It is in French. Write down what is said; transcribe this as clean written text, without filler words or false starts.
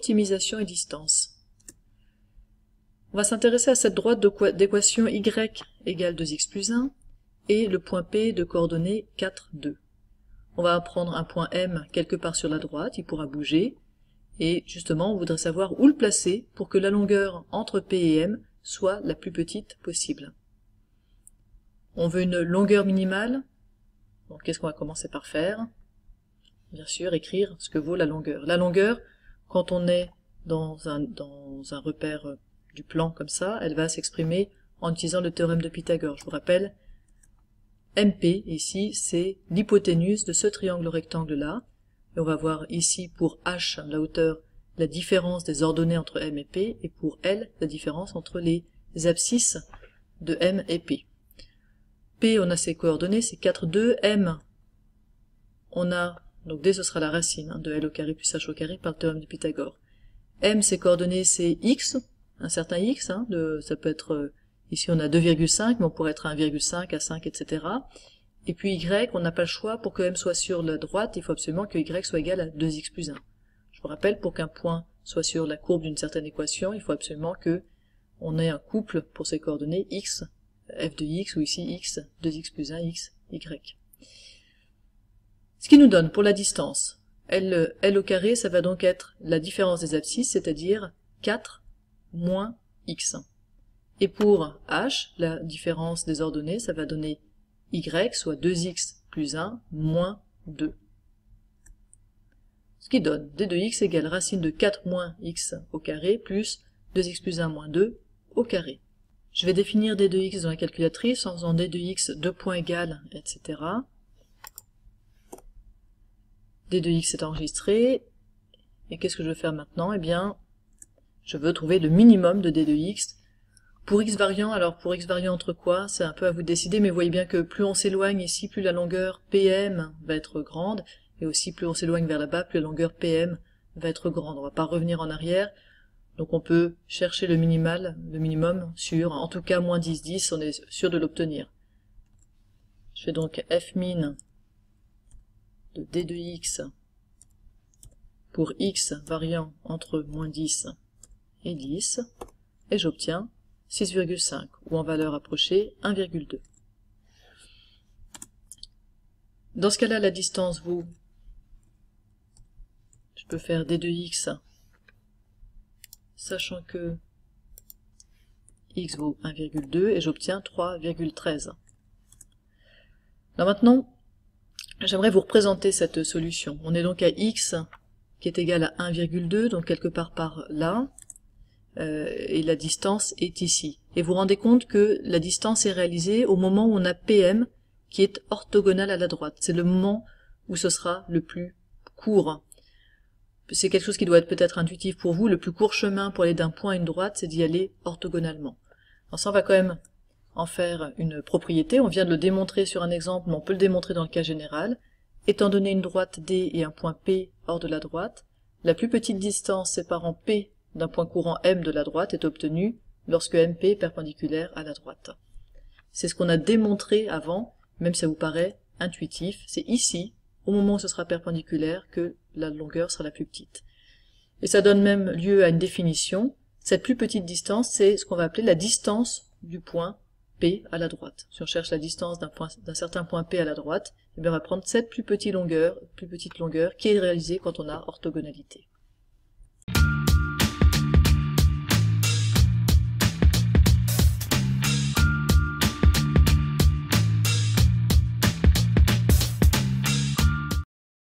optimisation et distance. On va s'intéresser à cette droite d'équation y égale 2x plus 1 et le point P de coordonnées 4, 2. On va prendre un point M quelque part sur la droite, il pourra bouger, et justement on voudrait savoir où le placer pour que la longueur entre P et M soit la plus petite possible. On veut une longueur minimale, donc qu'est-ce qu'on va commencer par faire? Bien sûr, écrire ce que vaut la longueur. La longueur, quand on est dans un repère du plan comme ça, elle va s'exprimer en utilisant le théorème de Pythagore. Je vous rappelle, MP, ici, c'est l'hypoténuse de ce triangle rectangle-là. Et on va voir ici pour H, la hauteur, la différence des ordonnées entre M et P, et pour L, la différence entre les abscisses de M et P. P, on a ses coordonnées, c'est 4, 2. M, on a, donc D, ce sera la racine de L au carré plus H au carré par le théorème de Pythagore. M, ses coordonnées, c'est X, un certain X, ça peut être, ici on a 2,5, mais on pourrait être à 1,5, à 5, etc. Et puis Y, on n'a pas le choix, pour que M soit sur la droite, il faut absolument que Y soit égal à 2x plus 1. Je vous rappelle, pour qu'un point soit sur la courbe d'une certaine équation, il faut absolument que on ait un couple pour ces coordonnées X, f de x, ou ici x, 2x plus 1, x, y. Ce qui nous donne pour la distance, L au carré, ça va donc être la différence des abscisses, c'est-à-dire 4 moins x. Et pour h, la différence des ordonnées, ça va donner y, soit 2x plus 1 moins 2. Ce qui donne d de x égale racine de 4 moins x au carré plus 2x plus 1 moins 2 au carré. Je vais définir d de x dans la calculatrice en faisant d de x 2 points égal, etc. d de x est enregistré. Et qu'est-ce que je veux faire maintenant? Eh bien, je veux trouver le minimum de d de x. Pour x variant, alors pour x variant entre quoi? C'est un peu à vous de décider, mais vous voyez bien que plus on s'éloigne ici, plus la longueur PM va être grande, et aussi plus on s'éloigne vers là-bas, plus la longueur PM va être grande. On va pas revenir en arrière, donc on peut chercher le minimum sur, en tout cas moins 10, 10, on est sûr de l'obtenir. Je fais donc f min de d de x pour x variant entre moins 10 et 10, et j'obtiens 6,5, ou en valeur approchée 1,2. Dans ce cas-là, la distance vaut, je peux faire d de x, sachant que x vaut 1,2, et j'obtiens 3,13. Alors maintenant, j'aimerais vous représenter cette solution. On est donc à x qui est égal à 1,2, donc quelque part par là, et la distance est ici. Et vous vous rendez compte que la distance est réalisée au moment où on a PM qui est orthogonal à la droite. C'est le moment où ce sera le plus court. C'est quelque chose qui doit être peut-être intuitif pour vous. Le plus court chemin pour aller d'un point à une droite, c'est d'y aller orthogonalement. Alors ça, on va quand même en faire une propriété. On vient de le démontrer sur un exemple, mais on peut le démontrer dans le cas général. Étant donné une droite D et un point P hors de la droite, la plus petite distance séparant P d'un point courant M de la droite est obtenue lorsque MP est perpendiculaire à la droite. C'est ce qu'on a démontré avant, même si ça vous paraît intuitif. C'est ici, au moment où ce sera perpendiculaire, que la longueur sera la plus petite. Et ça donne même lieu à une définition. Cette plus petite distance, c'est ce qu'on va appeler la distance du point P à la droite. Si on cherche la distance d'un certain point P à la droite, eh bien on va prendre cette plus petite longueur qui est réalisée quand on a orthogonalité.